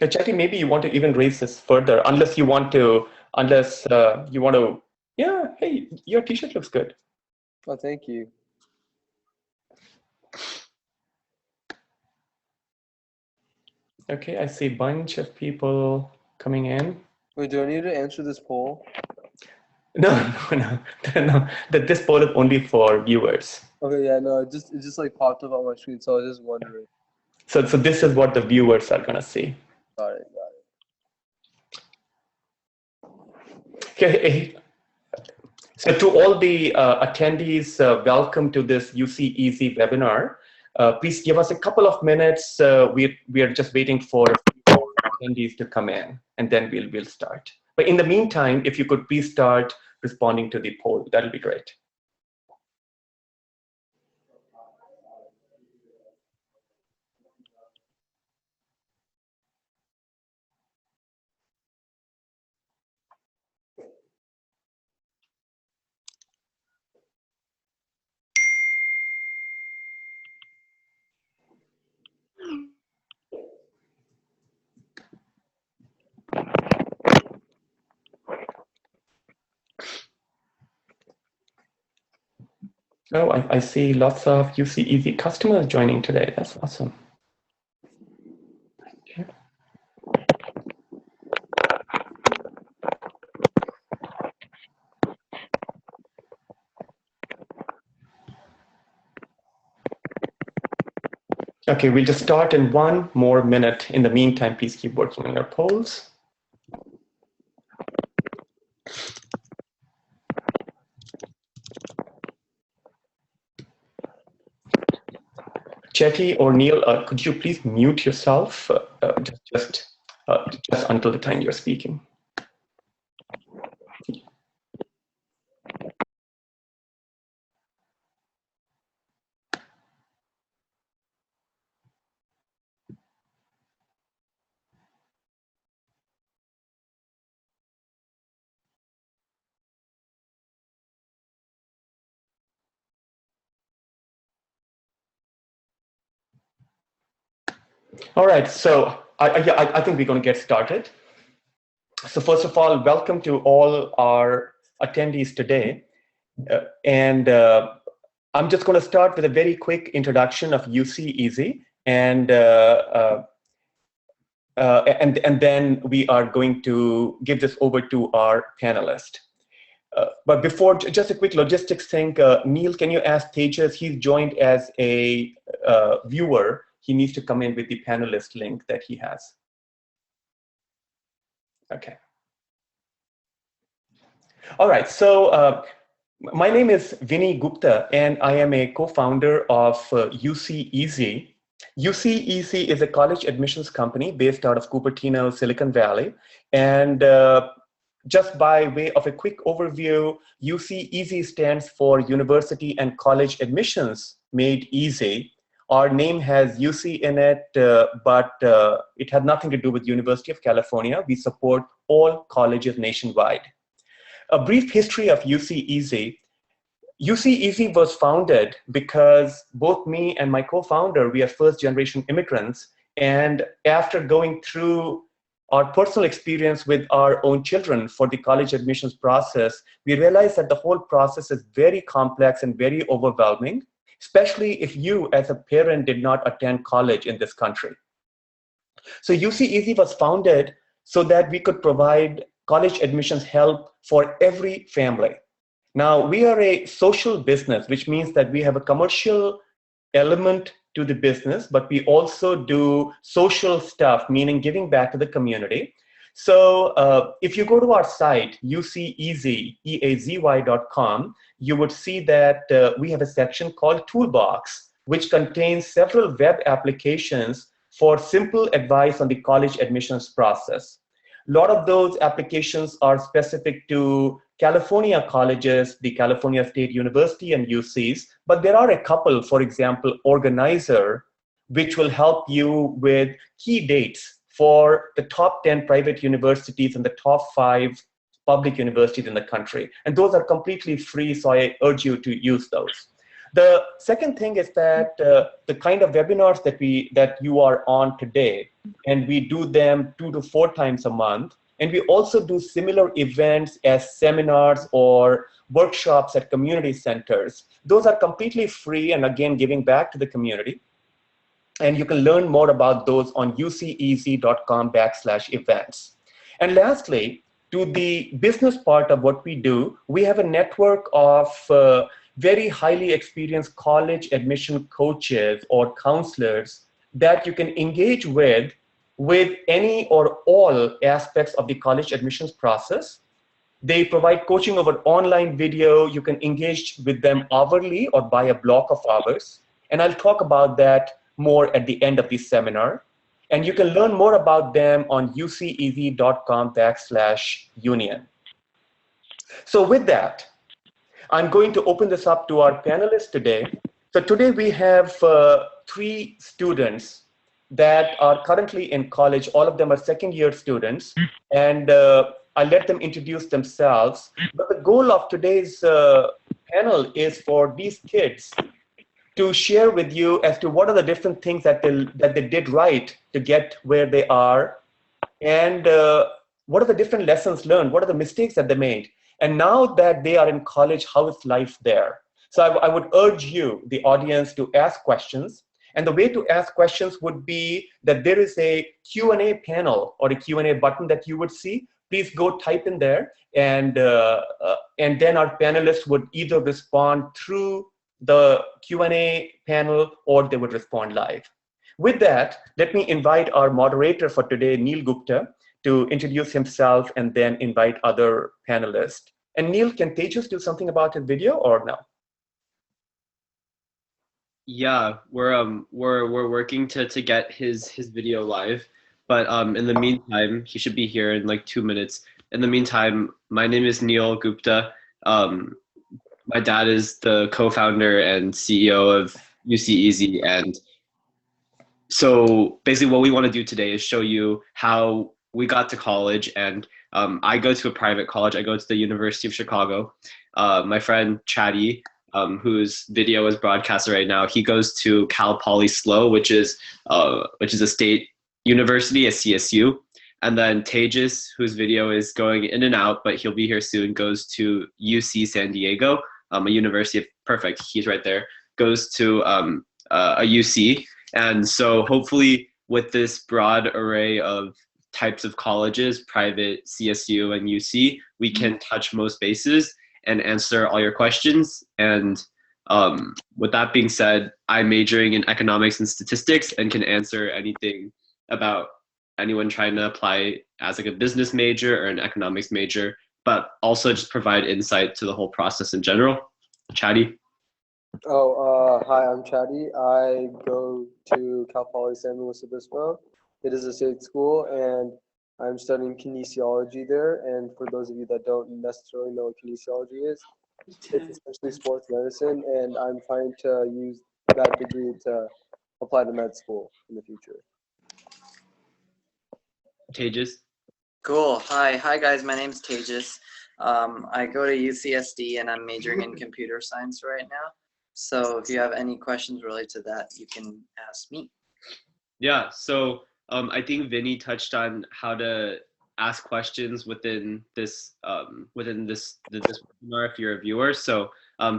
Chatty, maybe you want to even raise this further, unless you want to, yeah, hey, your t-shirt looks good. Oh, thank you. Okay, I see a bunch of people coming in. Wait, do I need to answer this poll? No, no. This poll is only for viewers. Okay, yeah, no, it just like popped up on my screen, so I was just wondering. So this is what the viewers are gonna see. Got it. Okay. So to all the attendees, welcome to this UCEazy webinar. Please give us a couple of minutes. We are just waiting for attendees to come in, and then we'll start. But in the meantime, if you could please start responding to the poll, that'll be great. Oh, I see lots of UCEazy customers joining today. That's awesome. Okay. Okay, we'll just start in 1 more minute. In the meantime, please keep working on your polls. Chetty or Neil, could you please mute yourself just until the time you're speaking? All right, so I think we're going to get started. So first of all, welcome to all our attendees today. I'm just going to start with a very quick introduction of UCEazy, and then we are going to give this over to our panelist. But before, just a quick logistics thing. Neil, can you ask Tejas? He's joined as a viewer. He needs to come in with the panelist link that he has. Okay. All right. So my name is Vinny Gupta, and I am a co-founder of UCEazy. UCEazy is a college admissions company based out of Cupertino, Silicon Valley. And just by way of a quick overview, UCEazy stands for University and College Admissions Made Easy. Our name has UC in it, but it had nothing to do with University of California. We support all colleges nationwide. A brief history of UCEazy. UCEazy was founded because both me and my co-founder, we are first-generation immigrants. And after going through our personal experience with our own children for the college admissions process, we realized that the whole process is very complex and very overwhelming, especially if you as a parent did not attend college in this country. So UCEazy was founded so that we could provide college admissions help for every family. Now, we are a social business, which means that we have a commercial element to the business, but we also do social stuff, meaning giving back to the community. So if you go to our site, UCEazy.com, you would see that we have a section called Toolbox, which contains several web applications for simple advice on the college admissions process. A lot of those applications are specific to California colleges, the California State University and UCs, but there are a couple, for example, Organizer, which will help you with key dates for the top 10 private universities and the top 5 public universities in the country. And those are completely free, so I urge you to use those. The second thing is that the kind of webinars that you are on today, and we do them 2 to 4 times a month, and we also do similar events as seminars or workshops at community centers. Those are completely free and again giving back to the community. And you can learn more about those on uceeazy.com/events. And lastly, to the business part of what we do, we have a network of very highly experienced college admission coaches or counselors that you can engage with any or all aspects of the college admissions process. They provide coaching over online video. You can engage with them hourly or by a block of hours. And I'll talk about that more at the end of this seminar. And you can learn more about them on uceeazy.com/union. So with that, I'm going to open this up to our panelists today. So today we have 3 students that are currently in college. All of them are second-year students. And I'll let them introduce themselves. But the goal of today's panel is for these kids to share with you as to what are the different things that they did right to get where they are, and what are the different lessons learned, what are the mistakes that they made, and now that they are in college, how is life there? So I would urge you, the audience, to ask questions. And the way to ask questions would be that there is a Q&A panel or a Q&A button that you would see. Please go type in there, and then our panelists would either respond through the Q&A panel or they would respond live. With that, let me invite our moderator for today, Neil Gupta, to introduce himself and then invite other panelists. And Neil, can Tejas do something about his video or no? Yeah, we're working to get his video live, but in the meantime, he should be here in like 2 minutes. In the meantime, my name is Neil Gupta. My dad is the co-founder and CEO of UCEazy, and so basically what we want to do today is show you how we got to college. And I go to a private college. I go to the University of Chicago. My friend Chatty, whose video is broadcasted right now, he goes to Cal Poly SLO, which is a state university, a CSU. And then Tejas, whose video is going in and out, but he'll be here soon, goes to UC San Diego, a university of, perfect, he's right there, goes to a UC. And so hopefully with this broad array of types of colleges, private, CSU, and UC, we can touch most bases and answer all your questions. And with that being said, I'm majoring in economics and statistics and can answer anything about anyone trying to apply as like a business major or an economics major, but also just provide insight to the whole process in general. Chatty. Hi, I'm Chatty. I go to Cal Poly San Luis Obispo. It is a state school, and I'm studying kinesiology there. And for those of you that don't necessarily know what kinesiology is, it's essentially sports medicine, and I'm trying to use that degree to apply to med school in the future. Tejas. Cool. Hi guys. My name's Tejas. I go to UCSD and I'm majoring in computer science right now. So if you have any questions related to that, you can ask me. Yeah. So I think Vinny touched on how to ask questions within this webinar if you're a viewer. So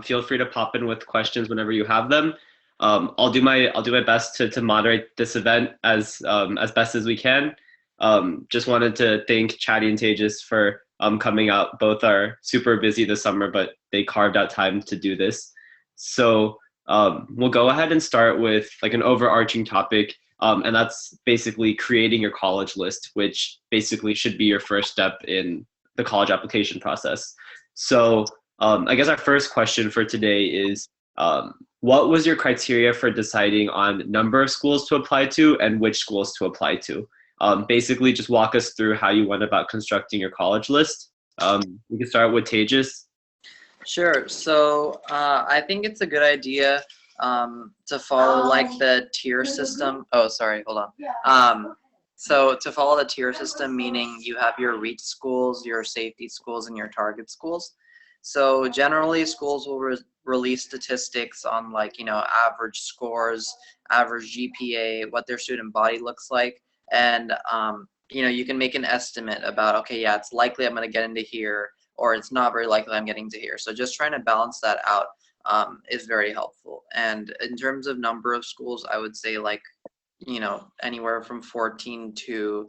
feel free to pop in with questions whenever you have them. I'll do my best to moderate this event as best as we can. Just wanted to thank Chatty and Tejas for coming out. Both are super busy this summer, but they carved out time to do this. So we'll go ahead and start with like an overarching topic, and that's basically creating your college list, which basically should be your first step in the college application process. So I guess our first question for today is, what was your criteria for deciding on number of schools to apply to and which schools to apply to? Basically, just walk us through how you went about constructing your college list. We can start with Tejas. Sure. So I think it's a good idea to follow like the tier system. Oh, sorry. Hold on. So to follow the tier system, meaning you have your reach schools, your safety schools, and your target schools. So generally schools will release statistics on like, average scores, average GPA, what their student body looks like. And, you can make an estimate about, okay, yeah, it's likely I'm going to get into here, or it's not very likely I'm getting to here. So just trying to balance that out is very helpful. And in terms of number of schools, I would say like, anywhere from 14 to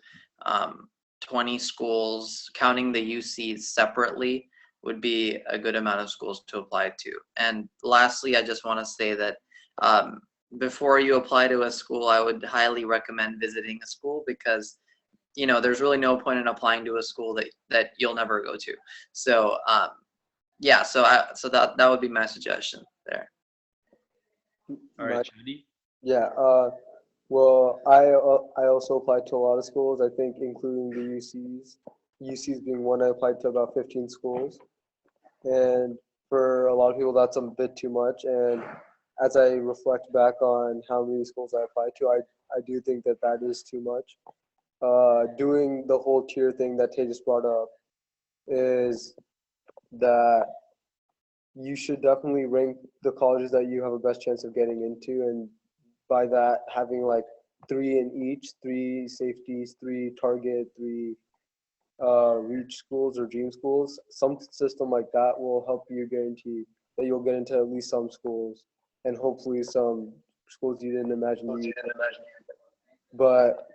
20 schools, counting the UCs separately, would be a good amount of schools to apply to. And lastly, I just want to say that before you apply to a school, I would highly recommend visiting a school, because there's really no point in applying to a school that you'll never go to. So yeah, so that would be my suggestion there. All right, Chadi. Yeah. Well, I also applied to a lot of schools. I think including the UCs. UCs being one, I applied to about 15 schools, and for a lot of people, that's a bit too much. And as I reflect back on how many schools I applied to, I do think that is too much. Doing the whole tier thing that Tejas brought up is that you should definitely rank the colleges that you have a best chance of getting into, and by that having like 3 in each, 3 safeties, 3 target, 3 reach schools or dream schools. Some system like that will help you guarantee that you'll get into at least some schools, and hopefully some schools you didn't imagine. But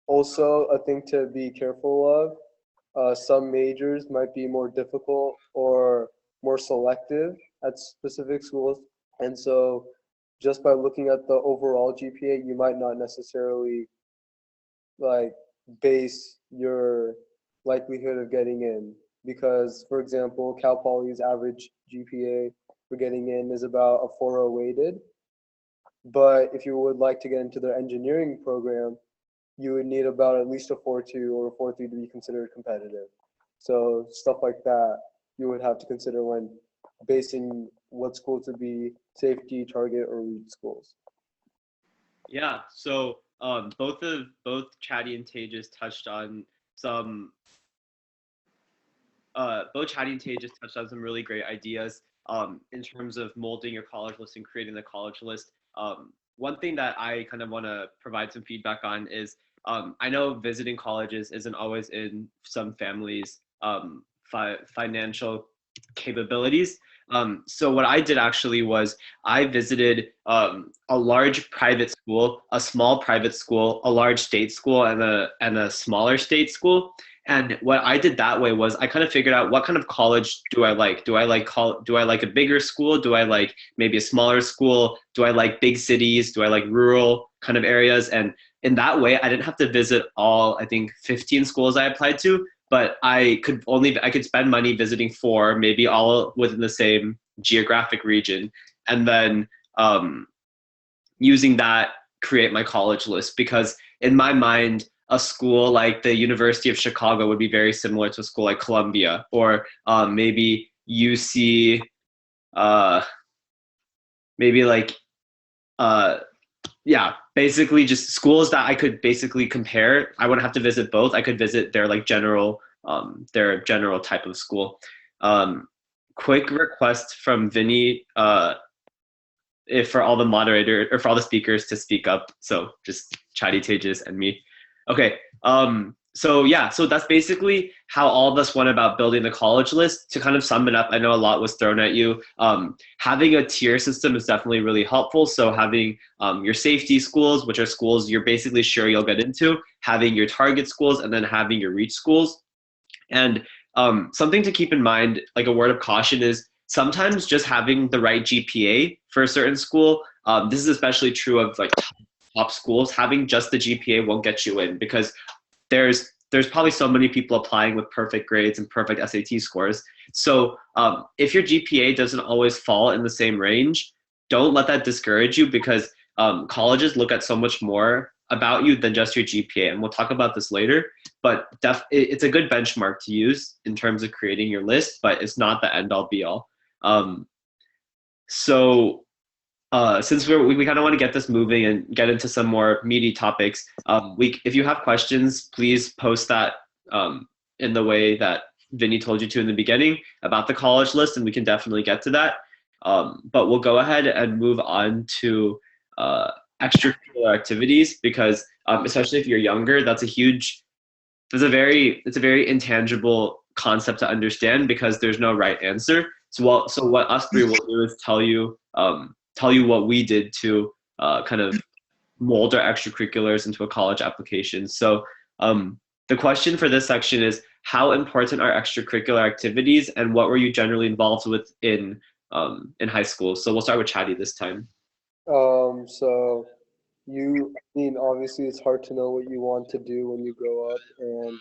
also a thing to be careful of, some majors might be more difficult or more selective at specific schools, and so just by looking at the overall GPA, you might not necessarily like base your likelihood of getting in, because for example, Cal Poly's average GPA for getting in is about a 4.0 weighted, but if you would like to get into their engineering program, you would need about at least a 4.2 or a 4.3 to be considered competitive. So stuff like that you would have to consider when basing what schools to be safety, target, or reach schools. Yeah, so both Chadi and Tejas touched on some really great ideas in terms of molding your college list and creating the college list. One thing that I kind of want to provide some feedback on is I know visiting colleges isn't always in some families' financial capabilities. So what I did actually was I visited a large private school, a small private school, a large state school, and a smaller state school. And what I did that way was I kind of figured out what kind of college do I like. Do I like a bigger school? Do I like maybe a smaller school? Do I like big cities? Do I like rural kind of areas? And in that way, I didn't have to visit all, I think, 15 schools I applied to, but I could spend money visiting 4, maybe all within the same geographic region, and then using that create my college list. Because in my mind, a school like the University of Chicago would be very similar to a school like Columbia, or maybe UC, maybe like, yeah, basically just schools that I could basically compare. I wouldn't have to visit both. I could visit their like general type of school. Quick request from Vinny, if for all the moderator or for all the speakers to speak up. So just Chadi, Tejas, and me. Okay. So yeah, so that's basically how all of us went about building the college list. To kind of sum it up, I know a lot was thrown at you. Having a tier system is definitely really helpful. So having your safety schools, which are schools you're basically sure you'll get into, having your target schools, and then having your reach schools. And something to keep in mind, like a word of caution, is sometimes just having the right GPA for a certain school, this is especially true of like top schools, having just the GPA won't get you in, because there's probably so many people applying with perfect grades and perfect SAT scores. So if your GPA doesn't always fall in the same range, don't let that discourage you, because colleges look at so much more about you than just your GPA. And we'll talk about this later, but it's a good benchmark to use in terms of creating your list, but it's not the end all be all. Since we kind of want to get this moving and get into some more meaty topics, if you have questions, please post that in the way that Vinny told you to in the beginning about the college list, and we can definitely get to that. But we'll go ahead and move on to extracurricular activities because, especially if you're younger, it's a very intangible concept to understand because there's no right answer. So what us three will do is tell you what we did to kind of mold our extracurriculars into a college application. So the question for this section is, how important are extracurricular activities, and what were you generally involved with in high school? So we'll start with Chatty this time. So obviously it's hard to know what you want to do when you grow up, and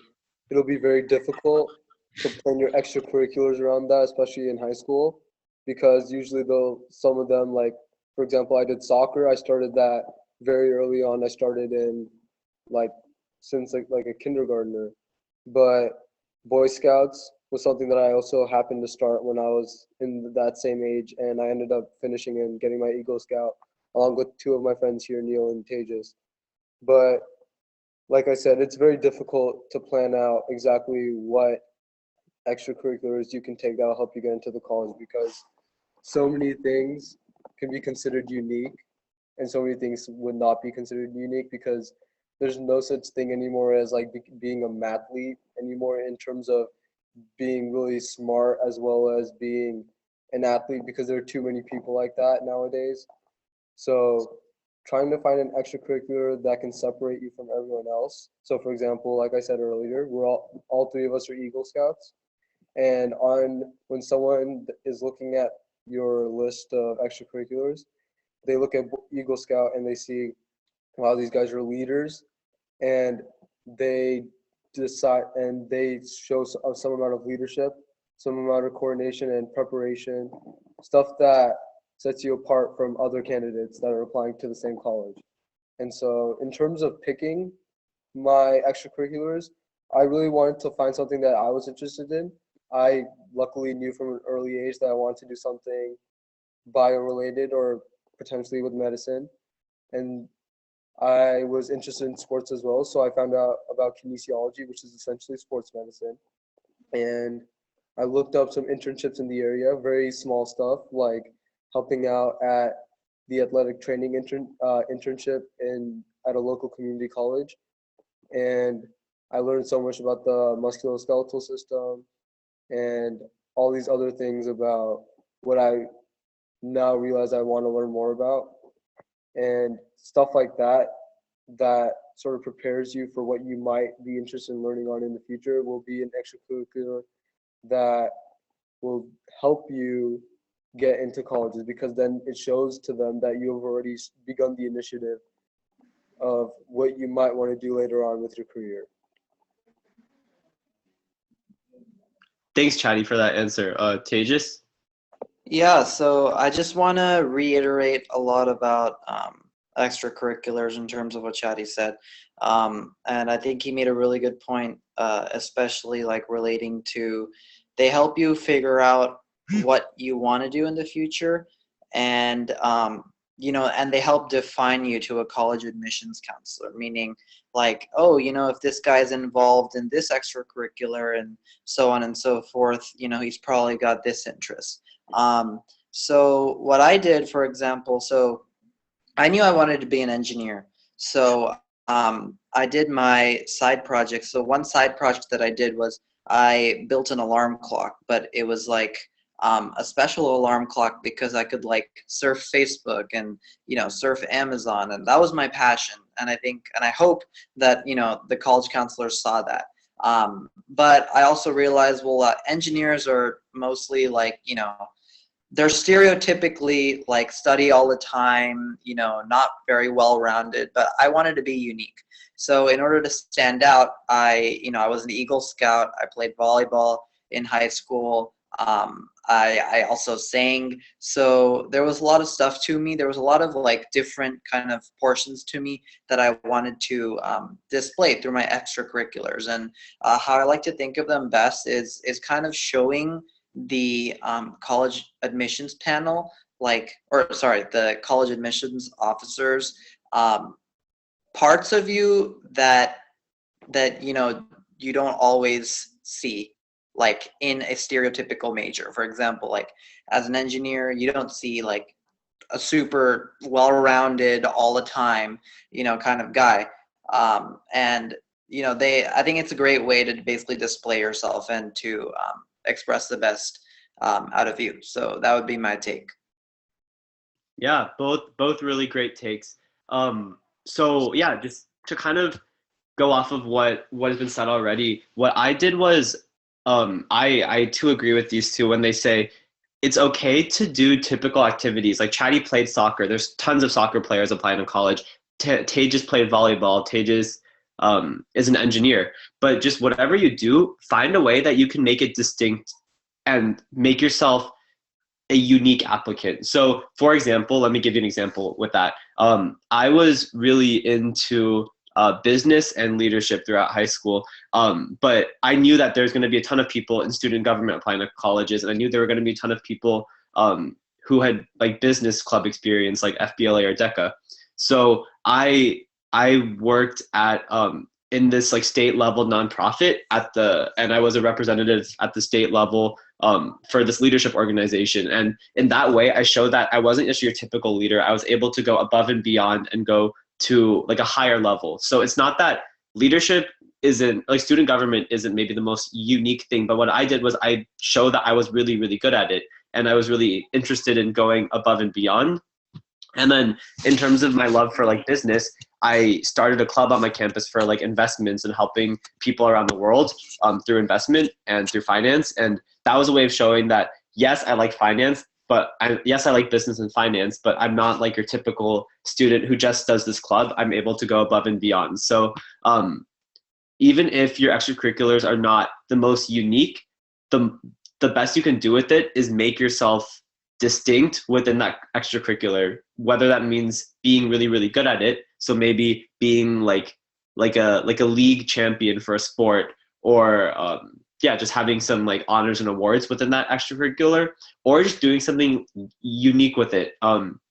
it'll be very difficult to plan your extracurriculars around that, especially in high school, because usually some of them, like, for example, I did soccer. I started that very early on. I started in since like a kindergartner, but Boy Scouts was something that I also happened to start when I was in that same age, and I ended up finishing and getting my Eagle Scout along with two of my friends here, Neil and Tejas. But like I said, it's very difficult to plan out exactly what extracurriculars you can take that'll help you get into the college, because so many things can be considered unique and so many things would not be considered unique, because there's no such thing anymore as like being a mathlete anymore in terms of being really smart as well as being an athlete, because there are too many people like that nowadays. So trying to find an extracurricular that can separate you from everyone else. So for example, like I said earlier, we're all three of us are Eagle Scouts. And when someone is looking at your list of extracurriculars, they look at Eagle Scout and they see, wow, these guys are leaders, and they decide and they show some amount of leadership, some amount of coordination and preparation, stuff that sets you apart from other candidates that are applying to the same college. And so in terms of picking my extracurriculars, I really wanted to find something that I was interested in. I luckily knew from an early age that I wanted to do something bio-related or potentially with medicine. And I was interested in sports as well, so I found out about kinesiology, which is essentially sports medicine. And I looked up some internships in the area, very small stuff like helping out at the athletic training internship at a local community college. And I learned so much about the musculoskeletal system and all these other things about what I now realize I want to learn more about. And stuff like that sort of prepares you for what you might be interested in learning on in the future will be an extracurricular that will help you get into colleges, because then it shows to them that you've already begun the initiative of what you might want to do later on with your career. Thanks, Chatty, for that answer. Tejas? Yeah, so I just want to reiterate a lot about extracurriculars in terms of what Chatty said. And I think he made a really good point, especially like relating to, they help you figure out what you want to do in the future, and and they help define you to a college admissions counselor, meaning like, oh, if this guy's involved in this extracurricular and so on and so forth, he's probably got this interest. So what I did, for example, so I knew I wanted to be an engineer. So I did my side project. So one side project that I did was I built an alarm clock, but it was like a special alarm clock because I could like surf Facebook and surf Amazon, and that was my passion. And I think, and I hope that the college counselors saw that. But I also realized, well, engineers are mostly like they're stereotypically like study all the time, not very well rounded. But I wanted to be unique. So in order to stand out, I was an Eagle Scout. I played volleyball in high school. I also sang. So there was a lot of stuff to me. There was a lot of like different kind of portions to me that I wanted to display through my extracurriculars. And how I like to think of them best is kind of showing the college admissions panel, the college admissions officers, parts of you that you don't always see. like in a stereotypical major. For example, like as an engineer, you don't see like a super well-rounded all the time, kind of guy. And I think it's a great way to basically display yourself and to express the best out of you. So that would be my take. Yeah, both really great takes. So yeah, just to kind of go off of what has been said already, what I did was I too agree with these two when they say it's okay to do typical activities. Like Chatty played soccer. There's tons of soccer players applying to college. Tejas played volleyball. Tejas is an engineer. But just whatever you do, find a way that you can make it distinct and make yourself a unique applicant. So for example, let me give you an example with that. I was really into business and leadership throughout high school. But I knew that there's going to be a ton of people in student government applying to colleges. And I knew there were going to be a ton of people who had like business club experience, like FBLA or DECA. So I worked at in this like state level nonprofit and I was a representative at the state level for this leadership organization. And in that way, I showed that I wasn't just your typical leader. I was able to go above and beyond and go to like a higher level. So it's not that leadership isn't like student government isn't maybe the most unique thing, but what I did was I showed that I was really, really good at it. And I was really interested in going above and beyond. And then in terms of my love for like business, I started a club on my campus for like investments and helping people around the world through investment and through finance. And that was a way of showing that, yes, I like finance, but yes, I like business and finance, but I'm not like your typical student who just does this club. I'm able to go above and beyond. So even if your extracurriculars are not the most unique, the best you can do with it is make yourself distinct within that extracurricular, whether that means being really, really good at it. So maybe being like a league champion for a sport, or just having some like honors and awards within that extracurricular, or just doing something unique with it.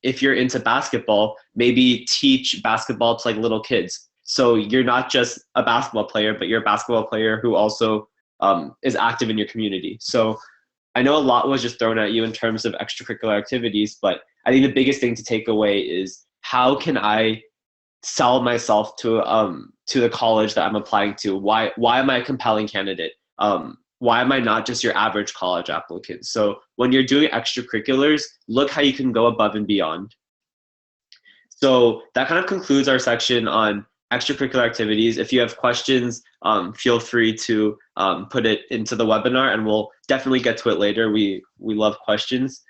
If you're into basketball, maybe teach basketball to like little kids. So you're not just a basketball player, but you're a basketball player who also is active in your community. So I know a lot was just thrown at you in terms of extracurricular activities, but I think the biggest thing to take away is how can I sell myself to the college that I'm applying to? Why am I a compelling candidate? Why am I not just your average college applicant? So when you're doing extracurriculars, look how you can go above and beyond. So that kind of concludes our section on extracurricular activities. If you have questions, feel free to put it into the webinar, and we'll definitely get to it later. We love questions.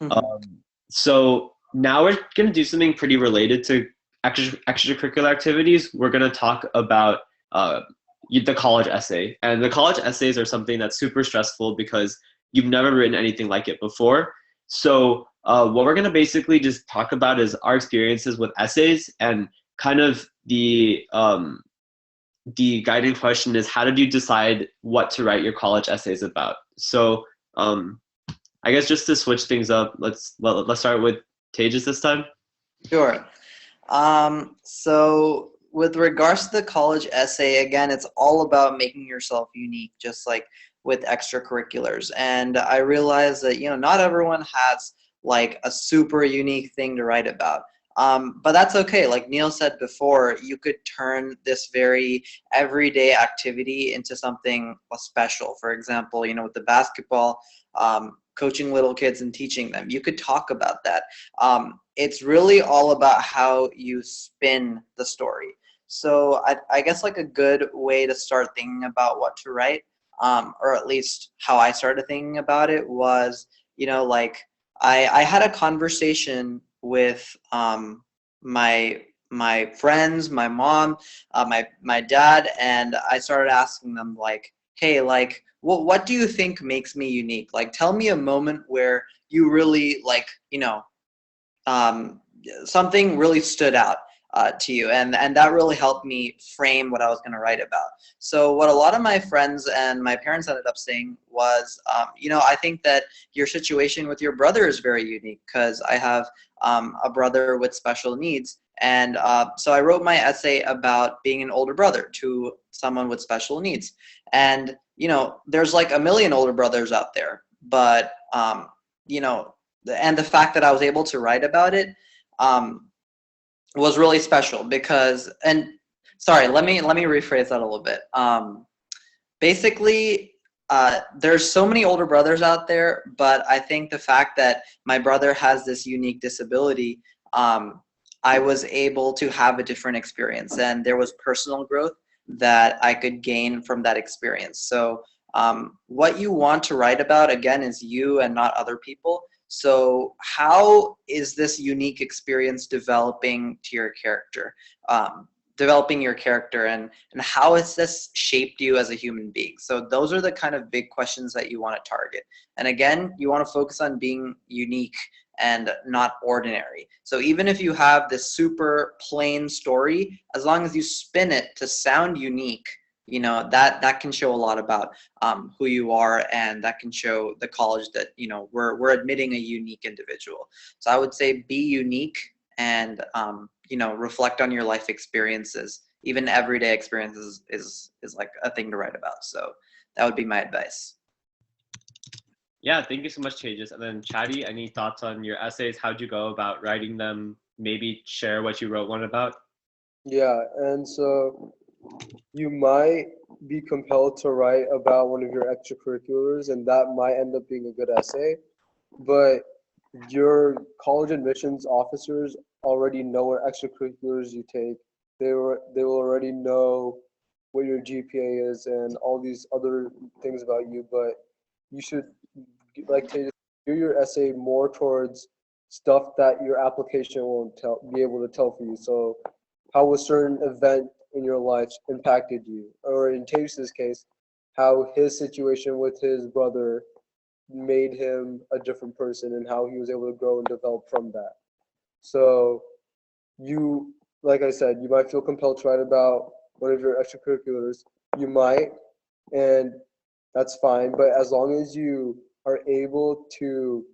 Mm-hmm. So now we're going to do something pretty related to extracurricular activities. We're going to talk about the college essay. And the college essays are something that's super stressful because you've never written anything like it before. So what we're going to basically just talk about is our experiences with essays, and kind of the guiding question is, how did you decide what to write your college essays about? So I guess just to switch things up, let's start with Tejas this time. Sure. So with regards to the college essay, again, it's all about making yourself unique, just like with extracurriculars. And I realize that, not everyone has like a super unique thing to write about. But that's okay. Like Neil said before, you could turn this very everyday activity into something special. For example, with the basketball, coaching little kids and teaching them, you could talk about that. It's really all about how you spin the story. So I guess like a good way to start thinking about what to write, or at least how I started thinking about it, was, like I had a conversation with my friends, my mom, my dad, and I started asking them like, hey, like, what do you think makes me unique? Like, tell me a moment where you really like, something really stood out to you, and that really helped me frame what I was going to write about. So what a lot of my friends and my parents ended up saying was, I think that your situation with your brother is very unique, because I have a brother with special needs, And so I wrote my essay about being an older brother to someone with special needs. And, you know, there's like a million older brothers out there, but, you know, and the fact that I was able to write about it was really special because, and sorry, let me rephrase that a little bit. Basically, there's so many older brothers out there, but I think the fact that my brother has this unique disability, I was able to have a different experience, and there was personal growth that I could gain from that experience. So what you want to write about, again, is you and not other people. So how is this unique experience developing to your character? Developing your character, and how has this shaped you as a human being? So those are the kind of big questions that you want to target. And again, you want to focus on being unique and not ordinary. So even if you have this super plain story, as long as you spin it to sound unique, you know, that can show a lot about who you are, and that can show the college that, you know, we're admitting a unique individual. So I would say be unique, and you know, reflect on your life experiences. Even everyday experiences is like a thing to write about. So that would be my advice. Yeah, thank you so much, Tejas. And then Chatty, any thoughts on your essays? How'd you go about writing them? Maybe share what you wrote one about. Yeah, and so you might be compelled to write about one of your extracurriculars, and that might end up being a good essay, but your college admissions officers already know what extracurriculars you take. They will already know what your GPA is and all these other things about you, but you should, like, to do your essay more towards stuff that your application won't be able to tell for you. So how a certain event in your life impacted you, or in Tejas's case, how his situation with his brother made him a different person, and how he was able to grow and develop from that. So you, like I said, you might feel compelled to write about one of your extracurriculars. You might, and that's fine. But as long as you are able to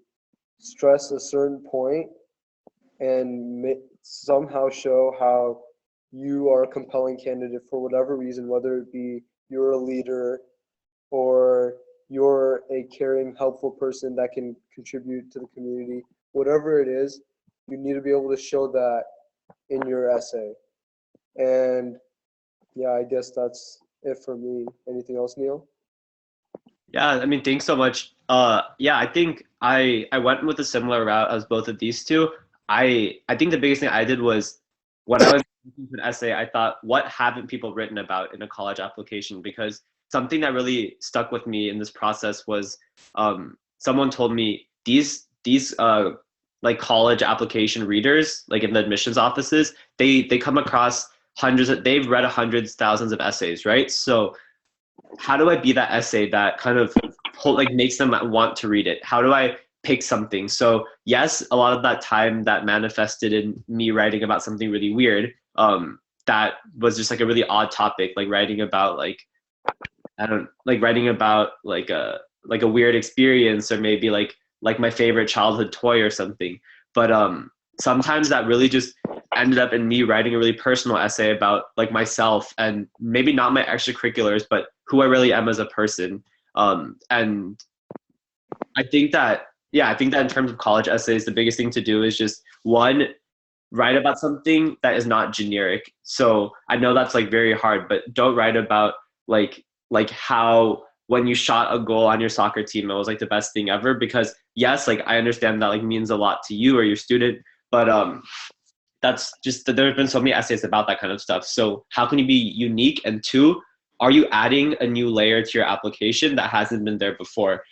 stress a certain point and somehow show how you are a compelling candidate for whatever reason, whether it be you're a leader or you're a caring, helpful person that can contribute to the community, whatever it is, you need to be able to show that in your essay. And yeah, I guess that's it for me. Anything else, Neil? Yeah, I mean, thanks so much. Yeah, I think I went with a similar route as both of these two. I think the biggest thing I did was when I was looking for an essay, I thought, what haven't people written about in a college application? Because something that really stuck with me in this process was someone told me these like college application readers, like in the admissions offices, they come across they've read hundreds, thousands of essays, right? So how do I be that essay that kind of like makes them want to read it? How do I pick something? So yes, a lot of that time that manifested in me writing about something really weird, that was just like a really odd topic, like writing about writing about like a weird experience, or maybe like my favorite childhood toy or something. But sometimes that really just ended up in me writing a really personal essay about like myself, and maybe not my extracurriculars, but who I really am as a person. And I think that in terms of college essays, the biggest thing to do is just, one, write about something that is not generic. So I know that's like very hard, but don't write about like how when you shot a goal on your soccer team, it was like the best thing ever. Because yes, like I understand that like means a lot to you or your student, but that's just that there's been so many essays about that kind of stuff. So how can you be unique? And two, are you adding a new layer to your application that hasn't been there before?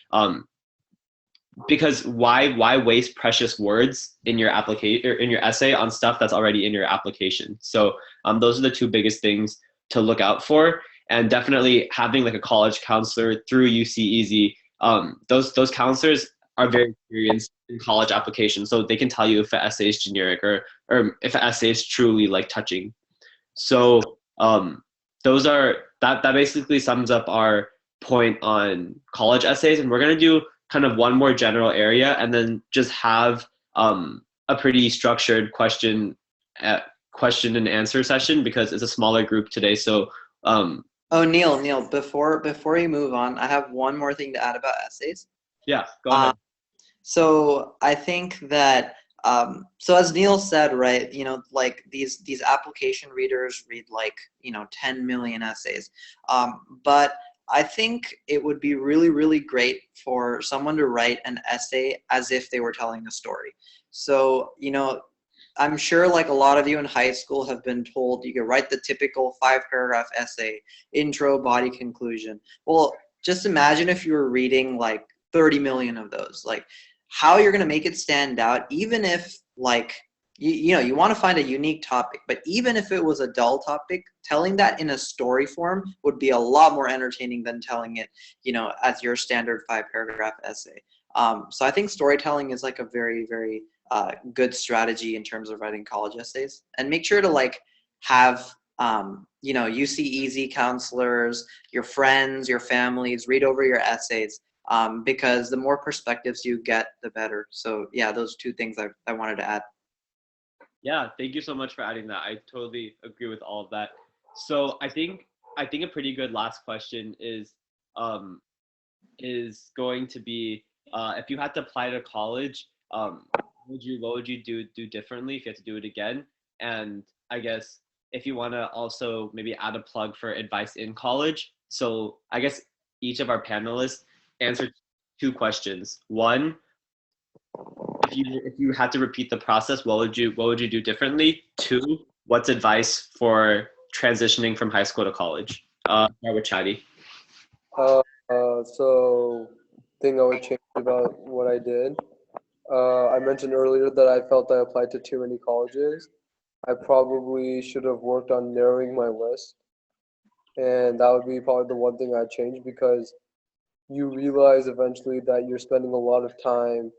Because why waste precious words in your application or in your essay on stuff that's already in your application? So those are the two biggest things to look out for. And definitely having like a college counselor through UCEazy, those counselors are very experienced in college applications, so they can tell you if an essay is generic or if an essay is truly like touching. So those are that basically sums up our point on college essays, and we're gonna do kind of one more general area, and then just have a pretty structured question question and answer session because it's a smaller group today. So Oh, Neil, before you move on, I have one more thing to add about essays. yeah, go ahead. So I think that so as Neil said, right, you know, like these application readers read like, you know, 10 million essays. But I think it would be really, really great for someone to write an essay as if they were telling a story. So, you know, I'm sure like a lot of you in high school have been told you can write the typical 5-paragraph essay, intro, body, conclusion. Well, just imagine if you were reading like 30 million of those, like how you're going to make it stand out, even if like, you know, you want to find a unique topic, but even if it was a dull topic, telling that in a story form would be a lot more entertaining than telling it, you know, as your standard 5-paragraph essay. So I think storytelling is like a very, very good strategy in terms of writing college essays. And make sure to like have, you know, UCEazy counselors, your friends, your families read over your essays, because the more perspectives you get, the better. So yeah, those two things I wanted to add. Yeah, thank you so much for adding that. I totally agree with all of that. So I think a pretty good last question is going to be if you had to apply to college, what would you do differently if you had to do it again? And I guess if you want to also maybe add a plug for advice in college. So I guess each of our panelists answered 2 questions. One, if you had to repeat the process, what would you do differently? 2, what's advice for transitioning from high school to college? Start with Chadi. So thing I would change about what I did. I mentioned earlier that I felt I applied to too many colleges. I probably should have worked on narrowing my list, and that would be probably the one thing I'd change, because you realize eventually that you're spending a lot of time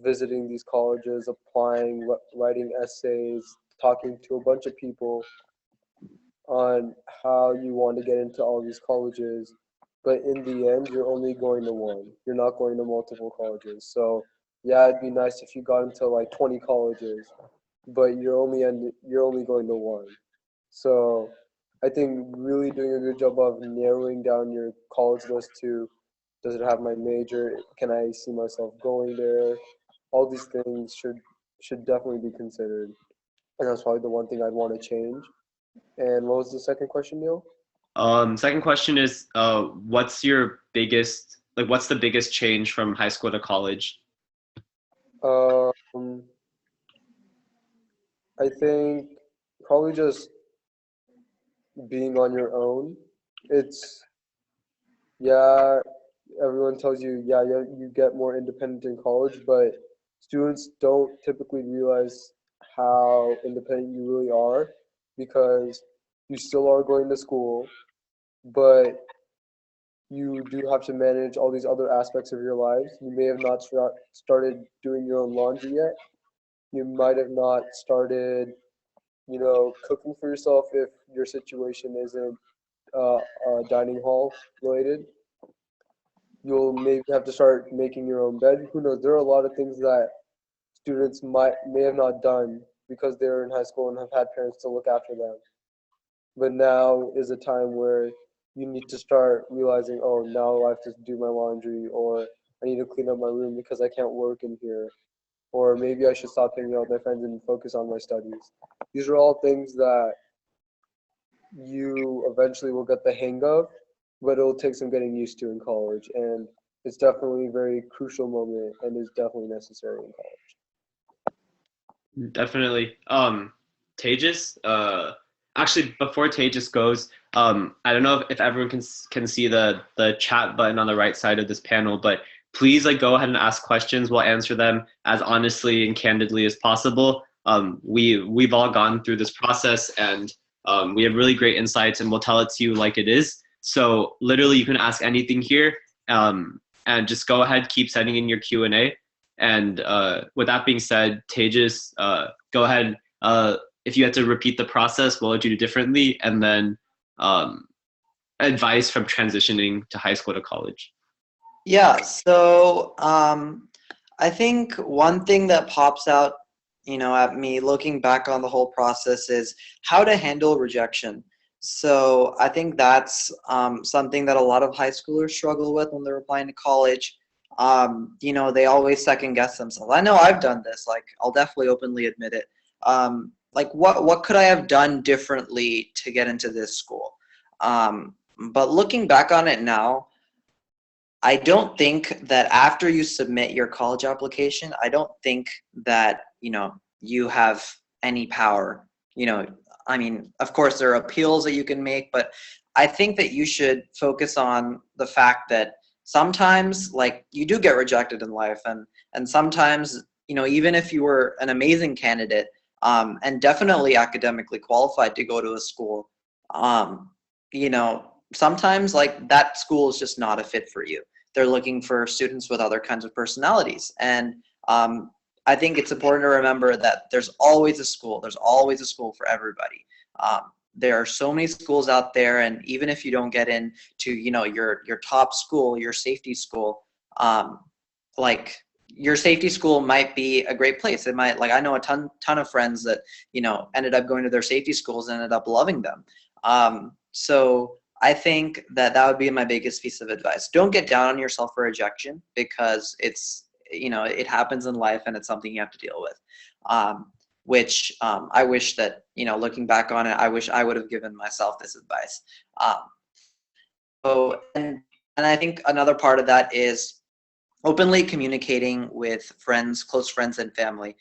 visiting these colleges, applying, writing essays, talking to a bunch of people on how you want to get into all these colleges. But in the end, you're only going to one. You're not going to multiple colleges. So yeah, it'd be nice if you got into like 20 colleges, but you're only going to one. So I think really doing a good job of narrowing down your college list to, does it have my major? Can I see myself going there? All these things should definitely be considered. And that's probably the one thing I'd want to change. And what was the second question, Neil? Second question is, what's the biggest change from high school to college? I think probably just being on your own. It's, yeah, everyone tells you, yeah, you get more independent in college, but students don't typically realize how independent you really are, because you still are going to school, but you do have to manage all these other aspects of your lives. You may have not started doing your own laundry yet. You might have not started, you know, cooking for yourself if your situation isn't dining hall related. You'll maybe have to start making your own bed. Who knows? There are a lot of things that students may have not done because they're in high school and have had parents to look after them. But now is a time where you need to start realizing, oh, now I have to do my laundry, or I need to clean up my room because I can't work in here, or maybe I should stop hanging out with my friends and focus on my studies. These are all things that you eventually will get the hang of, but it'll take some getting used to in college. And it's definitely a very crucial moment and is definitely necessary in college. Definitely. Tejas, actually, before Tejas goes, I don't know if everyone can see the chat button on the right side of this panel, but please go ahead and ask questions. We'll answer them as honestly and candidly as possible. We've all gone through this process, and we have really great insights, and we'll tell it to you like it is. So literally, you can ask anything here, and just go ahead, keep sending in your Q&A. And with that being said, Tejas, go ahead. If you had to repeat the process, what would you do differently? And then advice from transitioning to high school to college. Yeah, so I think one thing that pops out at me looking back on the whole process is how to handle rejection. So I think that's something that a lot of high schoolers struggle with when they're applying to college. They always second guess themselves. I know I've done this. Like, I'll definitely openly admit it. Like, what could I have done differently to get into this school? But looking back on it now, I don't think that after you submit your college application, I don't think that, you have any power. I mean, of course, there are appeals that you can make, but I think that you should focus on the fact that sometimes, like, you do get rejected in life, and sometimes, even if you were an amazing candidate, and definitely academically qualified to go to a school, sometimes, like, that school is just not a fit for you. They're looking for students with other kinds of personalities. And I think it's important to remember that there's always a school. There's always a school for everybody. There are so many schools out there, and even if you don't get into, your top school, your safety school, like, your safety school might be a great place. It might, like, I know a ton of friends that, ended up going to their safety schools and ended up loving them. So I think that would be my biggest piece of advice. Don't get down on yourself for rejection, because it happens in life, and it's something you have to deal with. Which I wish that, looking back on it, I wish I would have given myself this advice. And I think another part of that is openly communicating with friends, close friends and family,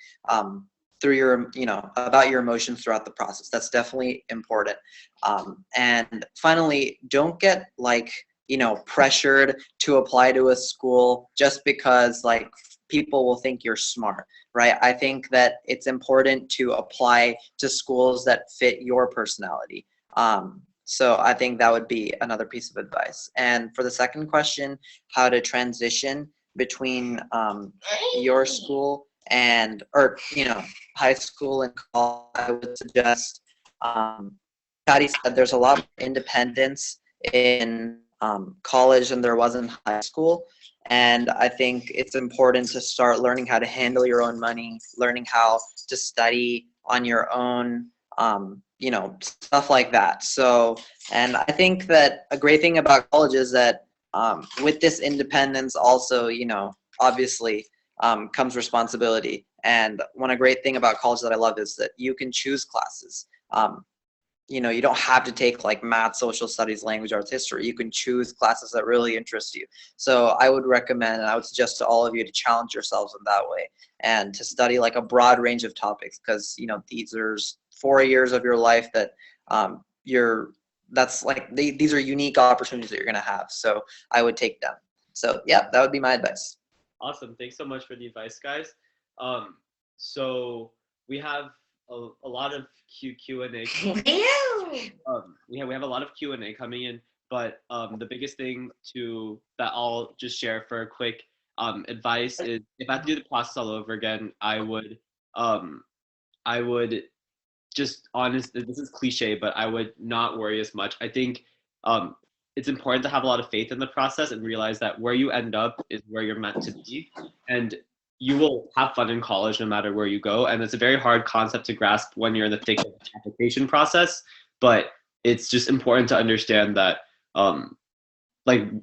through about your emotions throughout the process. That's definitely important. And finally, don't get pressured to apply to a school just because people will think you're smart, right? I think that it's important to apply to schools that fit your personality. So I think that would be another piece of advice. And for the second question, how to transition between your school high school and college, I would suggest, Patty said there's a lot of independence in college than there was in high school. And I think it's important to start learning how to handle your own money, learning how to study on your own, stuff like that. So, and I think that a great thing about college is that with this independence also, obviously comes responsibility. And one great thing about college that I love is that you can choose classes. You don't have to take math, social studies, language arts, history. You can choose classes that really interest you. So I would recommend, and I would suggest to all of you to challenge yourselves in that way and to study a broad range of topics, because these are 4 years of your life that these are unique opportunities that you're going to have. So I would take them. So yeah, that would be my advice. Awesome. Thanks so much for the advice, guys. So we have a lot of Q&A. We have a lot of Q&A coming in, but the biggest thing that I'll just share for a quick advice is, if I had to do the process all over again, I would just, honestly, this is cliche, but I would not worry as much. I think it's important to have a lot of faith in the process and realize that where you end up is where you're meant to be, and you will have fun in college no matter where you go. And it's a very hard concept to grasp when you're in the thick of the application process, but it's just important to understand that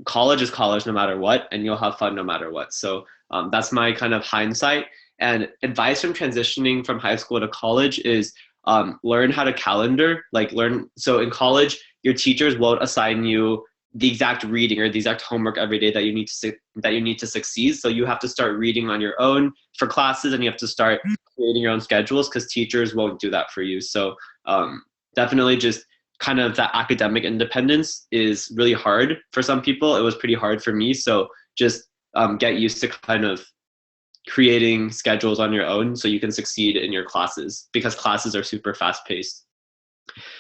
college is college no matter what, and you'll have fun no matter what. So that's my kind of hindsight. And advice from transitioning from high school to college is learn how to calendar. So in college, your teachers won't assign you the exact reading or the exact homework every day that you need to succeed. So you have to start reading on your own for classes, and you have to start creating your own schedules, because teachers won't do that for you. So definitely just kind of that academic independence is really hard for some people. It was pretty hard for me. So just get used to kind of creating schedules on your own so you can succeed in your classes, because classes are super fast paced.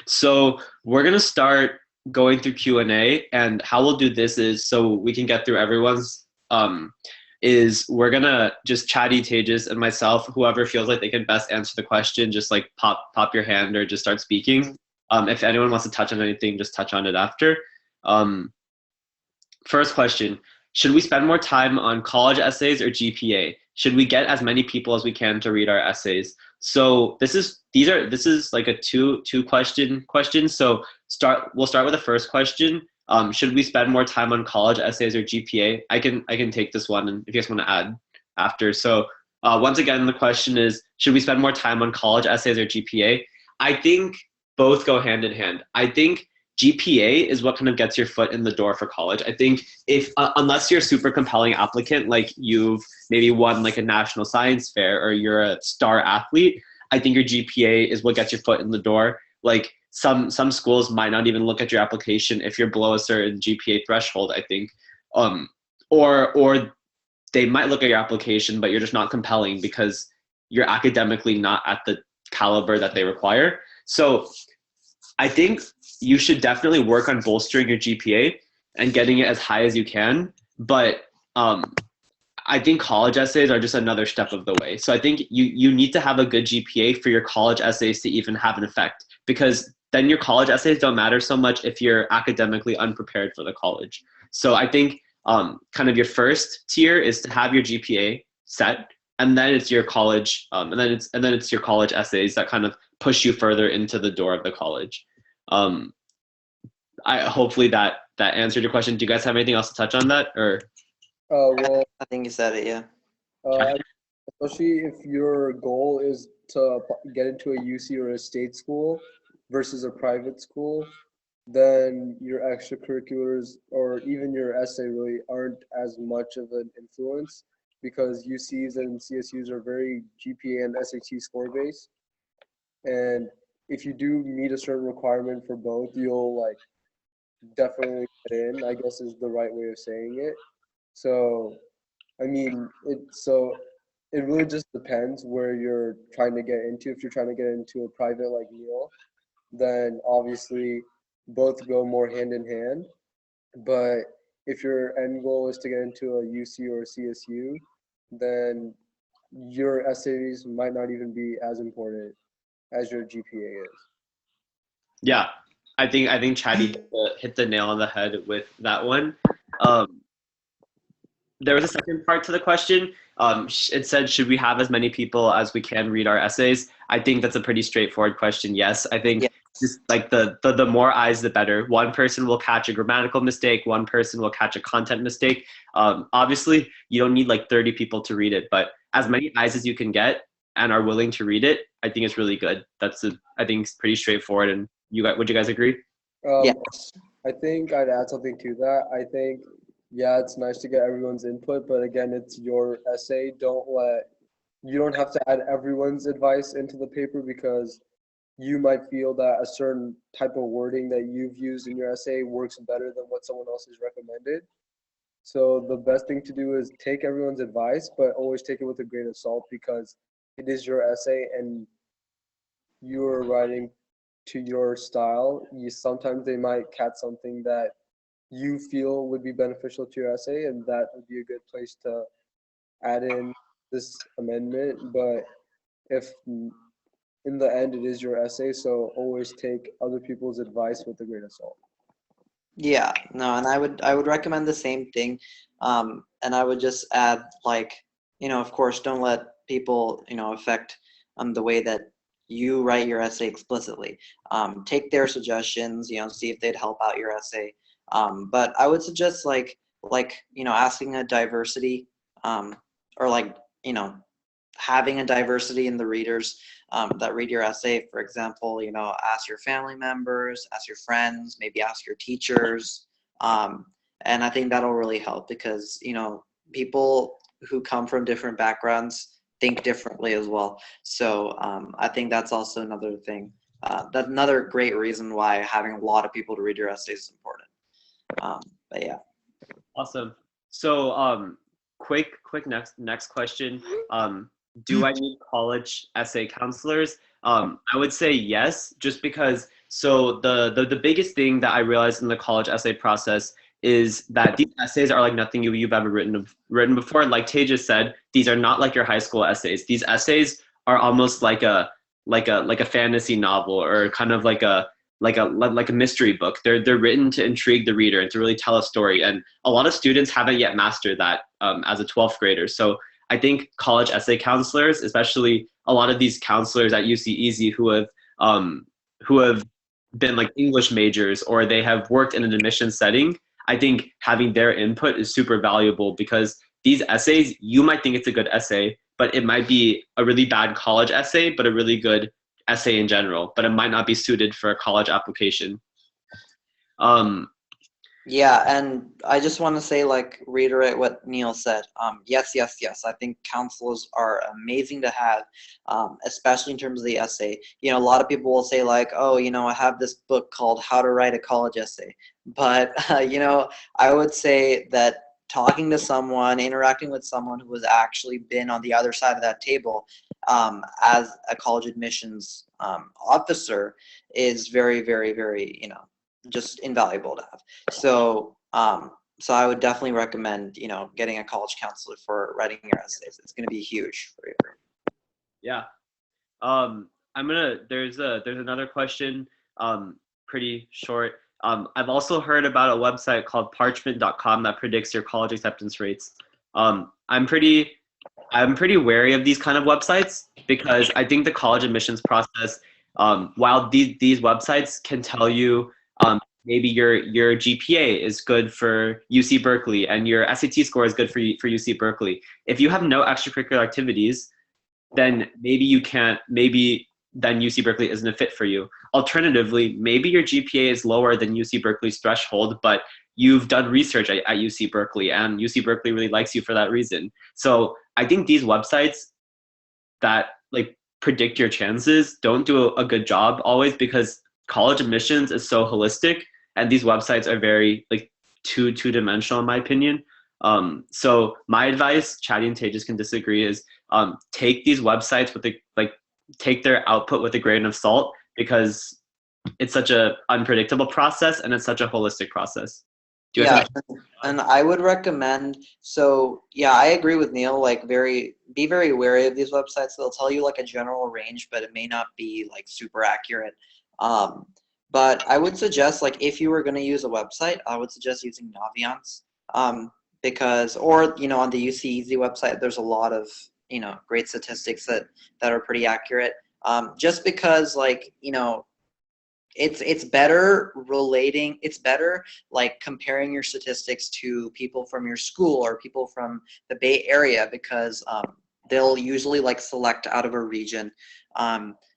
So we're going to start going through Q&A, and how we'll do this is, so we can get through everyone's, is we're going to just Chatty, Tejas, and myself, whoever feels like they can best answer the question, just pop your hand or just start speaking. If anyone wants to touch on anything, just touch on it after. First question, should we spend more time on college essays or GPA? Should we get as many people as we can to read our essays? So this is like a two question. So we'll start with the first question. Should we spend more time on college essays or GPA? I can take this one, and if you guys want to add after. So once again, the question is, should we spend more time on college essays or GPA? I think both go hand in hand. I think GPA is what kind of gets your foot in the door for college. I think if unless you're a super compelling applicant, like you've maybe won like a national science fair or you're a star athlete, I think your GPA is what gets your foot in the door. Like some schools might not even look at your application if you're below a certain GPA threshold, I think. Or they might look at your application, but you're just not compelling because you're academically not at the caliber that they require. So I think you should definitely work on bolstering your GPA and getting it as high as you can. But I think college essays are just another step of the way. So I think you need to have a good GPA for your college essays to even have an effect, because then your college essays don't matter so much if you're academically unprepared for the college. So I think kind of your first tier is to have your GPA set, and then it's your college, and then it's your college essays that kind of push you further into the door of the college. Hopefully that answered your question. Do you guys have anything else to touch on that, or? Well, I think you said it, yeah. Especially if your goal is to get into a UC or a state school versus a private school, then your extracurriculars or even your essay really aren't as much of an influence, because UCs and CSUs are very GPA and SAT score based. And if you do meet a certain requirement for both, you'll like definitely get in, I guess is the right way of saying it. So, I mean, it really just depends where you're trying to get into. If you're trying to get into a private like Neil, then obviously both go more hand in hand. But if your end goal is to get into a UC or a CSU, then your essays might not even be as important as your GPA is. Yeah, I think Chatty hit the nail on the head with that one. There was a second part to the question. It said, should we have as many people as we can read our essays? I think that's a pretty straightforward question. Yes, I think just like the more eyes, the better. One person will catch a grammatical mistake. One person will catch a content mistake. Obviously, you don't need like 30 people to read it, but as many eyes as you can get and are willing to read it, I think it's really good. I think it's pretty straightforward. And would you guys agree? Yes. I think I'd add something to that. I think, yeah, it's nice to get everyone's input, but again, it's your essay. You don't have to add everyone's advice into the paper, because you might feel that a certain type of wording that you've used in your essay works better than what someone else has recommended. So the best thing to do is take everyone's advice, but always take it with a grain of salt, because it is your essay and you're writing to your style. Sometimes they might catch something that you feel would be beneficial to your essay, and that would be a good place to add in this amendment. But if in the end it is your essay, so always take other people's advice with a grain of salt. Yeah, no, and I would recommend the same thing. And I would just add, like, of course, don't let people, affect the way that you write your essay explicitly. Take their suggestions, see if they'd help out your essay. But I would suggest asking a diversity, or having a diversity in the readers that read your essay. For example, ask your family members, ask your friends, maybe ask your teachers. And I think that'll really help, because, people who come from different backgrounds think differently as well. So I think that's also another thing. That's another great reason why having a lot of people to read your essays is important. But yeah. Awesome. So quick next question. Do I need college essay counselors? I would say yes, just because the biggest thing that I realized in the college essay process is that these essays are like nothing you've ever written before. And like Tejas said, these are not like your high school essays. These essays are almost like a fantasy novel, or kind of like a mystery book. They're written to intrigue the reader and to really tell a story. And a lot of students haven't yet mastered that as a 12th grader. So I think college essay counselors, especially a lot of these counselors at UCEazy who have been like English majors or they have worked in an admissions setting, I think having their input is super valuable because these essays, you might think it's a good essay, but it might be a really bad college essay, but a really good essay in general, but it might not be suited for a college application. Yeah, and I just want to say, like, reiterate what Neil said. Yes, yes, yes. I think counselors are amazing to have, especially in terms of the essay. You know, a lot of people will say, like, oh, you know, I have this book called How to Write a College Essay. But, you know, I would say that talking to someone, interacting with someone who has actually been on the other side of that table as a college admissions officer is very, very, very, you know, just invaluable to have. So so I would definitely recommend, you know, getting a college counselor for writing your essays. It's going to be huge for you. Yeah. There's another question, pretty short. I've also heard about a website called parchment.com that predicts your college acceptance rates. I'm pretty wary of these kind of websites because I think the college admissions process, while these websites can tell you maybe your GPA is good for UC Berkeley and your SAT score is good for UC Berkeley. If you have no extracurricular activities, then maybe then UC Berkeley isn't a fit for you. Alternatively, maybe your GPA is lower than UC Berkeley's threshold, but you've done research at UC Berkeley and UC Berkeley really likes you for that reason. So I think these websites that like predict your chances don't do a good job always because college admissions is so holistic and these websites are very like two-dimensional in my opinion. So my advice, Chatty and Tejas can disagree, is take these websites with take their output with a grain of salt because it's such a unpredictable process and it's such a holistic process. Yeah, and I would recommend, so yeah, I agree with Neil, like be very wary of these websites. They'll tell you like a general range, but it may not be like super accurate. But I would suggest, like, if you were going to use a website, I would suggest using Naviance, because, or, you know, on the UCEazy website, there's a lot of, you know, great statistics that are pretty accurate. Just because, like, you know, it's better like comparing your statistics to people from your school or people from the Bay Area because they'll usually like select out of a region.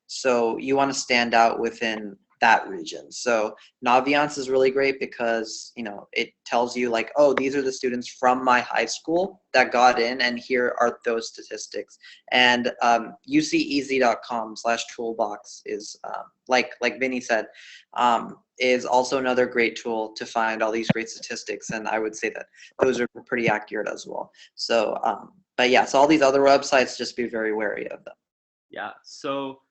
So you want to stand out within that region. So Naviance is really great because, you know, it tells you like, oh, these are the students from my high school that got in and here are those statistics. And UCEazy.com/toolbox is like Vinny said, is also another great tool to find all these great statistics. And I would say that those are pretty accurate as well. So, but yeah, so all these other websites, just be very wary of them. Yeah. So,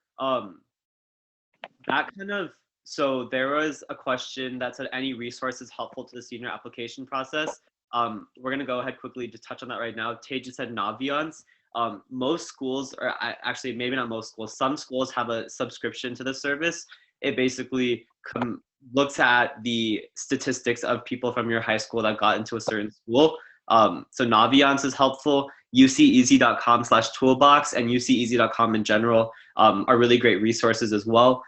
so there was a question that said any resources helpful to the senior application process. We're going to go ahead quickly to touch on that right now. Tejas said Naviance. Most schools, or actually maybe not most schools, some schools have a subscription to the service. It basically looks at the statistics of people from your high school that got into a certain school. So Naviance is helpful. UCEazy.com/toolbox and UCEazy.com in general are really great resources as well.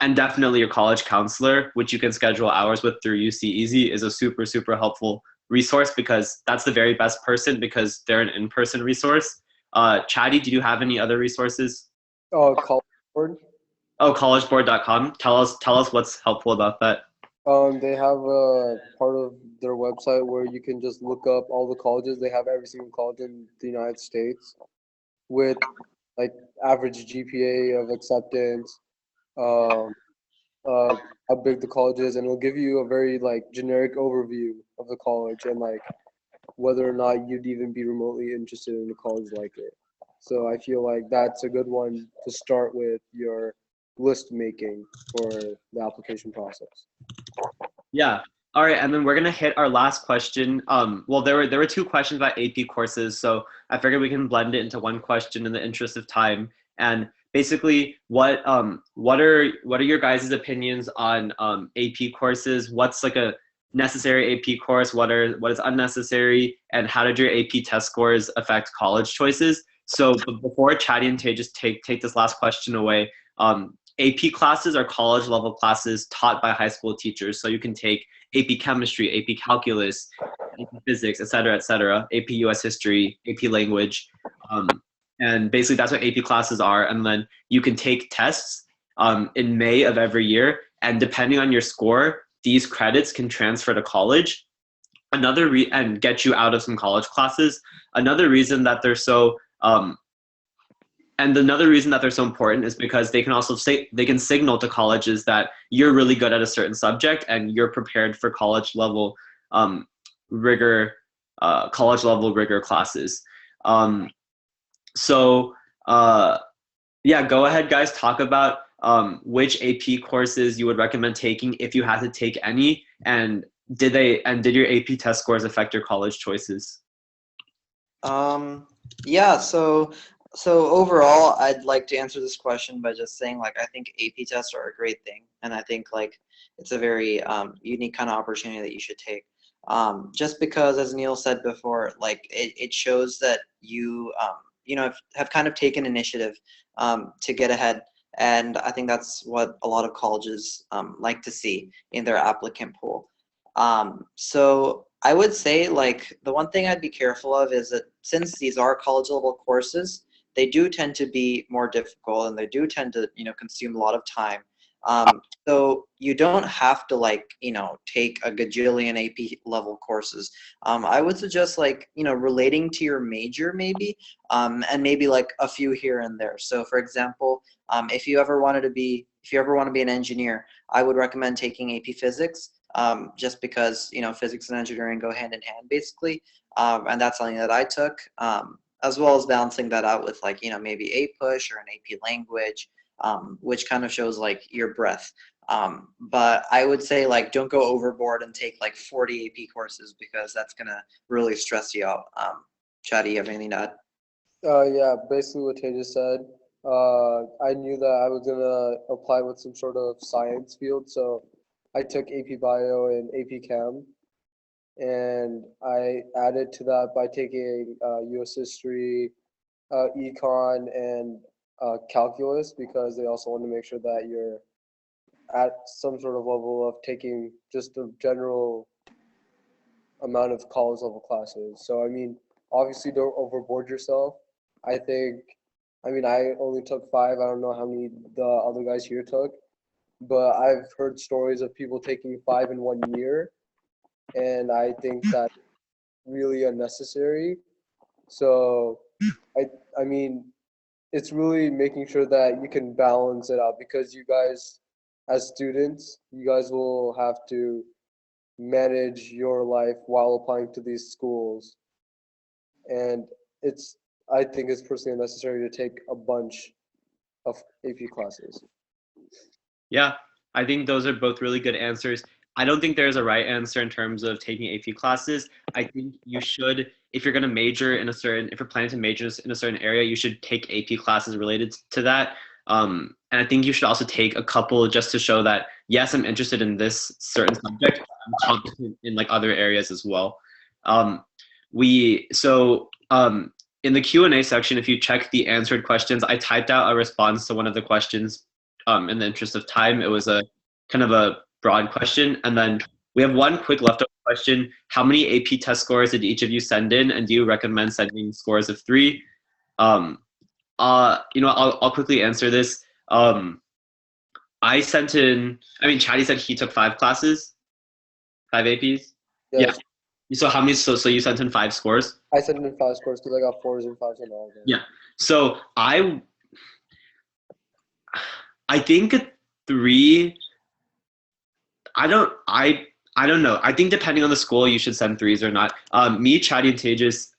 And definitely your college counselor, which you can schedule hours with through UCEazy, is a super, super helpful resource because that's the very best person because they're an in-person resource. Chatty, do you have any other resources? College Board. Oh, collegeboard.com. Tell us what's helpful about that. They have a part of their website where you can just look up all the colleges. They have every single college in the United States with like average GPA of acceptance, how big the college is, and it'll give you a very like generic overview of the college and like whether or not you'd even be remotely interested in a college like it. So I feel like that's a good one to start with your list making for the application process. Yeah. All right, and then we're gonna hit our last question. Well, there were two questions about AP courses, so I figured we can blend it into one question in the interest of time. And basically, what are your guys' opinions on AP courses? What's like necessary AP course, what is unnecessary, and how did your AP test scores affect college choices. So before Chatty and Tay just take this last question away, AP classes are college level classes taught by high school teachers. So you can take AP chemistry, AP calculus, AP physics, et cetera, AP US history, AP language. And basically that's what AP classes are. And then you can take tests in May of every year. And depending on your score, these credits can transfer to college. And get you out of some college classes. Another reason that they're so another reason that they're so important is because they can also they can signal to colleges that you're really good at a certain subject and you're prepared for college level rigor classes. Yeah, go ahead, guys. Talk about which AP courses you would recommend taking if you had to take any, and did your AP test scores affect your college choices? Yeah, so overall, I'd like to answer this question by just saying, like, I think AP tests are a great thing, and I think, like, it's a very unique kind of opportunity that you should take. Just because, as Neil said before, like, it shows that you have kind of taken initiative to get ahead, and I think that's what a lot of colleges like to see in their applicant pool. So I would say, like, the one thing I'd be careful of is that since these are college level courses, they do tend to be more difficult and they do tend to, consume a lot of time. So you don't have to, like, take a gajillion AP level courses. I would suggest, like, relating to your major maybe, and maybe like a few here and there. So for example, if you ever want to be an engineer, I would recommend taking AP physics. Just because physics and engineering go hand in hand basically, and that's something that I took, as well as balancing that out with, like, maybe a push or an AP language, which kind of shows, like, your breadth. But I would say, like, don't go overboard and take like 40 AP courses because that's gonna really stress you out. Chatty, you have anything to add? Yeah, basically what Tejas said. I knew that I was gonna apply with some sort of science field, so I took AP Bio and AP Chem, and I added to that by taking US History, Econ, and Calculus, because they also want to make sure that you're at some sort of level of taking just a general amount of college level classes. So, I mean, obviously don't overboard yourself. I only took 5. I don't know how many the other guys here took, but I've heard stories of people taking 5 in 1 year, and I think that's really unnecessary. So I mean, it's really making sure that you can balance it out, because you guys, as students, you guys will have to manage your life while applying to these schools, and I think it's personally unnecessary to take a bunch of AP classes. Yeah, I think those are both really good answers. I don't think there's a right answer in terms of taking AP classes. I think you should, if you're planning to major in a certain area, you should take AP classes related to that. And I think you should also take a couple just to show that, yes, I'm interested in this certain subject. I'm competent in, like, other areas as well. In the Q&A section, if you check the answered questions, I typed out a response to one of the questions. In the interest of time, it was a kind of a broad question. And then we have one quick leftover question. How many AP test scores did each of you send in? And do you recommend sending scores of 3? I'll quickly answer this. I sent in, Chatty said he took 5 classes, 5 APs. Yes. Yeah. So how many, so you sent in 5 scores? I sent in 5 scores because I got 4s and 5s on all of them. Yeah. So I think 3, I don't know. I think depending on the school, you should send 3s or not. Me, Chatty, and Tejas,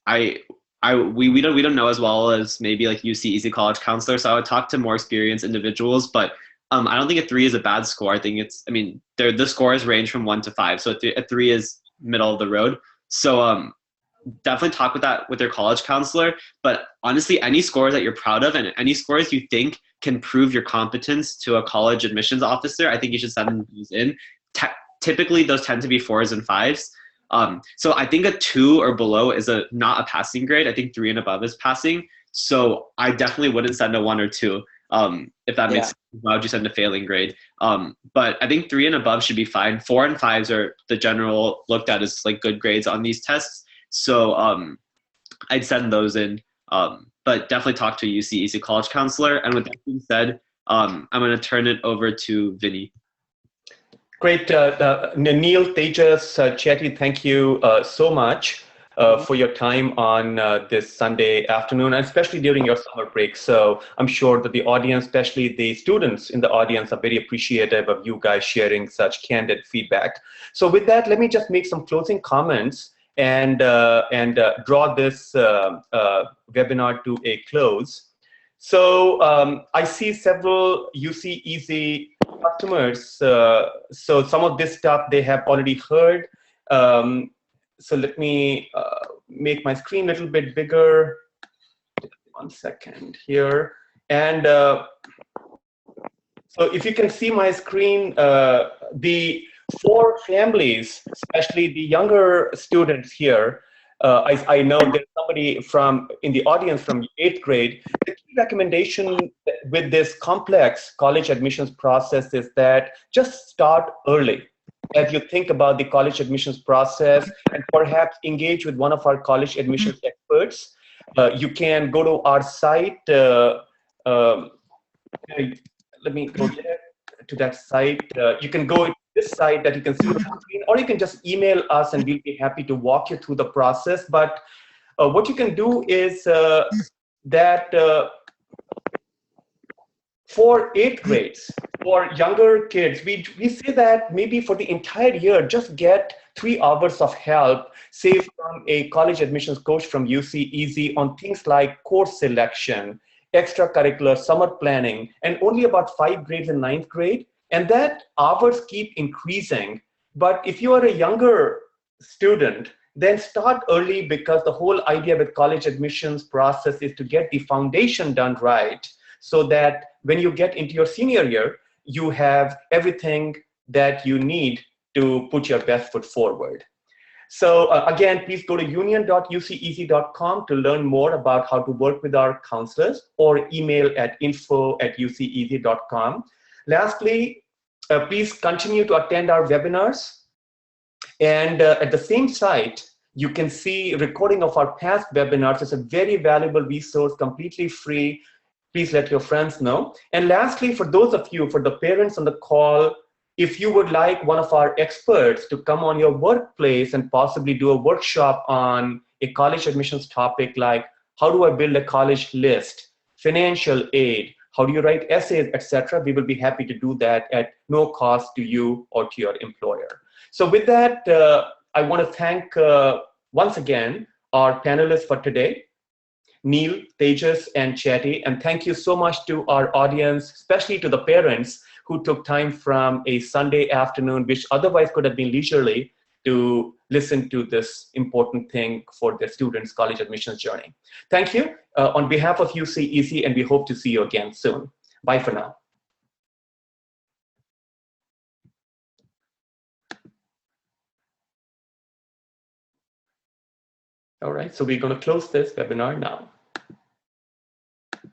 we don't know as well as maybe like UCEazy college counselor. So I would talk to more experienced individuals, but I don't think a 3 is a bad score. I think the scores range from 1 to 5. So a 3 is middle of the road. So definitely talk with your college counselor. But honestly, any scores that you're proud of and any scores you think can prove your competence to a college admissions officer, I think you should send these in. typically those tend to be 4s and 5s. So I think a 2 or below is not a passing grade. I think 3 and above is passing. So I definitely wouldn't send a 1 or 2. If that makes sense. Why would you send a failing grade? But I think 3 and above should be fine. 4 and 5s are the general looked at as like good grades on these tests. So I'd send those in. But definitely talk to a UCEazy college counselor. And with that being said, I'm going to turn it over to Vinny. Great. Neil, Tejas, Chetty, thank you so much for your time on this Sunday afternoon, and especially during your summer break. So I'm sure that the audience, especially the students in the audience, are very appreciative of you guys sharing such candid feedback. So with that, let me just make some closing comments and draw this webinar to a close. So I see several UCEazy customers. So some of this stuff they have already heard. So let me make my screen a little bit bigger. 1 second here. And so if you can see my screen, the 4 families, especially the younger students here, I know there's somebody in the audience from 8th grade. The key recommendation with this complex college admissions process is that just start early. As you think about the college admissions process and perhaps engage with one of our college admissions experts, you can go to our site. Let me go there to that site. You can go to this site that you can see on the screen, or you can just email us and we'll be happy to walk you through the process. But what you can do is that for 8th grades, for younger kids, we say that maybe for the entire year, just get 3 hours of help, say from a college admissions coach from UCEazy on things like course selection, extracurricular, summer planning, and only about 5 grades in 9th grade. And that hours keep increasing. But if you are a younger student, then start early, because the whole idea with college admissions process is to get the foundation done right, so that when you get into your senior year, you have everything that you need to put your best foot forward. So again, please go to union.uceeazy.com to learn more about how to work with our counselors, or email at info@uceeazy.com. Lastly, please continue to attend our webinars. And at the same site, you can see recording of our past webinars. It's a very valuable resource, completely free. Please let your friends know. And lastly, for those of you, for the parents on the call, if you would like one of our experts to come on your workplace and possibly do a workshop on a college admissions topic like how do I build a college list, financial aid, how do you write essays, etc., we will be happy to do that at no cost to you or to your employer. So with that, I want to thank once again our panelists for today, Neil, Tejas, and Chetty. And thank you so much to our audience, especially to the parents who took time from a Sunday afternoon, which otherwise could have been leisurely, to listen to this important thing for their students' college admissions journey. Thank you on behalf of UCEazy, and we hope to see you again soon. Bye for now. All right, so we're going to close this webinar now.